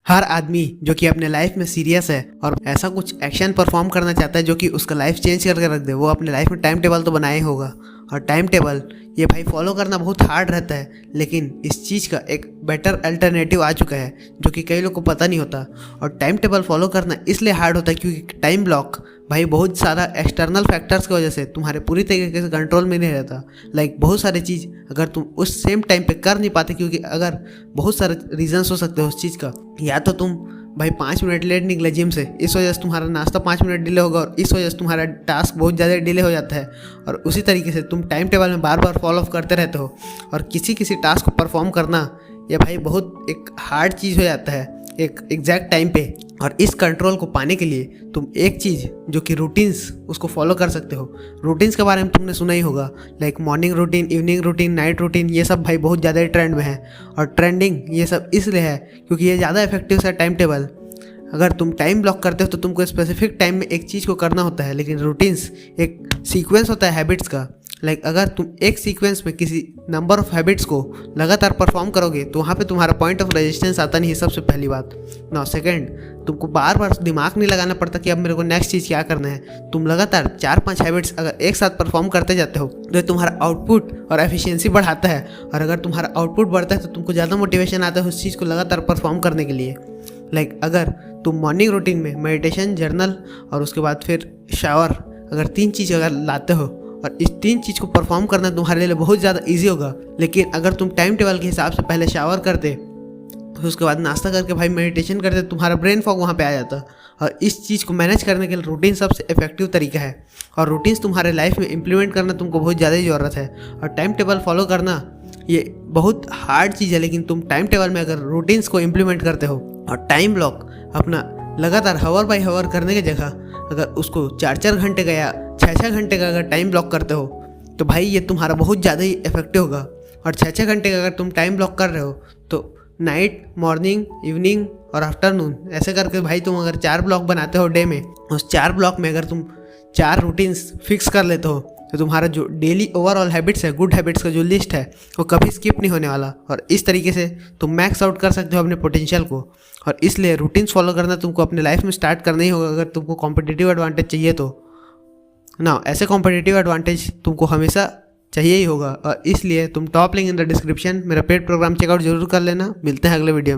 हर आदमी जो कि अपने लाइफ में सीरियस है और ऐसा कुछ एक्शन परफॉर्म करना चाहता है जो कि उसका लाइफ चेंज करके रख दे, वो अपने लाइफ में टाइम टेबल तो बनाया ही होगा। और टाइम टेबल ये भाई फॉलो करना बहुत हार्ड रहता है, लेकिन इस चीज़ का एक बेटर अल्टरनेटिव आ चुका है जो कि कई लोग को पता नहीं होता। और टाइम टेबल फॉलो करना इसलिए हार्ड होता है क्योंकि टाइम ब्लॉक भाई बहुत सारा एक्सटर्नल फैक्टर्स की वजह से तुम्हारे पूरी तरीके से कंट्रोल में नहीं रहता। लाइक बहुत सारी चीज़ अगर तुम उस सेम टाइम पे कर नहीं पाते, क्योंकि अगर बहुत सारे रीजंस हो सकते हो उस चीज़ का। या तो तुम भाई 5 मिनट लेट निकले जिम से, इस वजह से तुम्हारा नाश्ता 5 मिनट डिले होगा और इस वजह से तुम्हारा टास्क बहुत ज़्यादा डिले हो जाता है। और उसी तरीके से तुम टाइम टेबल में बार बार फॉलो अप करते रहते हो और किसी किसी टास्क को परफॉर्म करना ये भाई बहुत एक हार्ड चीज़ हो जाता है एक एग्जैक्ट टाइम पे। और इस कंट्रोल को पाने के लिए तुम एक चीज़ जो कि रूटीन्स, उसको फॉलो कर सकते हो। रूटीन्स के बारे में तुमने सुना ही होगा, like morning routine, evening routine, night routine, ये सब भाई बहुत ज़्यादा ट्रेंड में है। और ट्रेंडिंग ये सब इसलिए है क्योंकि ये ज़्यादा इफेक्टिव है टाइम टेबल। अगर तुम टाइम ब्लॉक करते हो तो तुमको स्पेसिफिक टाइम में एक चीज़ को करना होता है, लेकिन रूटीन्स एक सीक्वेंस होता है हैबिट्स का। लाइक अगर तुम एक सीक्वेंस में किसी नंबर ऑफ हैबिट्स को लगातार परफॉर्म करोगे तो वहाँ पे तुम्हारा पॉइंट ऑफ रेजिस्टेंस आता नहीं है, सबसे पहली बात। ना सेकंड, तुमको बार बार दिमाग नहीं लगाना पड़ता कि अब मेरे को नेक्स्ट चीज़ क्या करना है। तुम लगातार 4-5 हैबिट्स अगर एक साथ परफॉर्म करते जाते हो तो तुम्हारा आउटपुट और एफिशिएंसी बढ़ाता है। और अगर तुम्हारा आउटपुट बढ़ता है तो तुमको ज़्यादा मोटिवेशन आता है उस चीज़ को लगातार परफॉर्म करने के लिए। लाइक अगर तुम मॉर्निंग रूटीन में मेडिटेशन, जर्नल और उसके बाद फिर शावर, अगर 3 चीज़ अगर लाते हो और इस 3 चीज़ को परफॉर्म करना तुम्हारे लिए बहुत ज़्यादा इजी होगा। लेकिन अगर तुम टाइम टेबल के हिसाब से पहले शावर करते तो उसके बाद नाश्ता करके भाई मेडिटेशन करते, तुम्हारा ब्रेन फॉग वहाँ पे आ जाता। और इस चीज़ को मैनेज करने के लिए रूटीन सबसे इफेक्टिव तरीका है। और रूटीन्स तुम्हारे लाइफ में इंप्लीमेंट करना तुमको बहुत ज़्यादा ज़रूरत है। और टाइम टेबल फॉलो करना ये बहुत हार्ड चीज़ है, लेकिन तुम टाइम टेबल में अगर रूटीन्स को इम्प्लीमेंट करते हो और टाइम ब्लॉक अपना लगातार हावर बाई हावर करने की जगह अगर उसको 4-4 घंटे का या 6-6 घंटे का अगर टाइम ब्लॉक करते हो तो भाई ये तुम्हारा बहुत ज़्यादा ही इफेक्टिव होगा। और 6-6 घंटे का अगर तुम टाइम ब्लॉक कर रहे हो तो नाइट, मॉर्निंग, इवनिंग और आफ्टरनून ऐसे करके भाई तुम अगर 4 ब्लॉक बनाते हो डे में, उस 4 ब्लॉक में अगर तुम 4 रूटीन्स फिक्स कर लेते हो तो तुम्हारा जो डेली ओवरऑल हैबिट्स है, गुड हैबिट्स का जो लिस्ट है वो कभी स्किप नहीं होने वाला। और इस तरीके से तुम मैक्स आउट कर सकते हो अपने पोटेंशियल को। और इसलिए रूटीन्स फॉलो करना तुमको अपने लाइफ में स्टार्ट करना ही होगा अगर तुमको कॉम्पिटिटिव एडवांटेज चाहिए तो। ना ऐसे कॉम्पिटिटिव एडवांटेज तुमको हमेशा चाहिए ही होगा। और इसलिए तुम top link in the description मेरा पेड प्रोग्राम चेकआउट जरूर कर लेना। मिलते हैं अगले वीडियो में।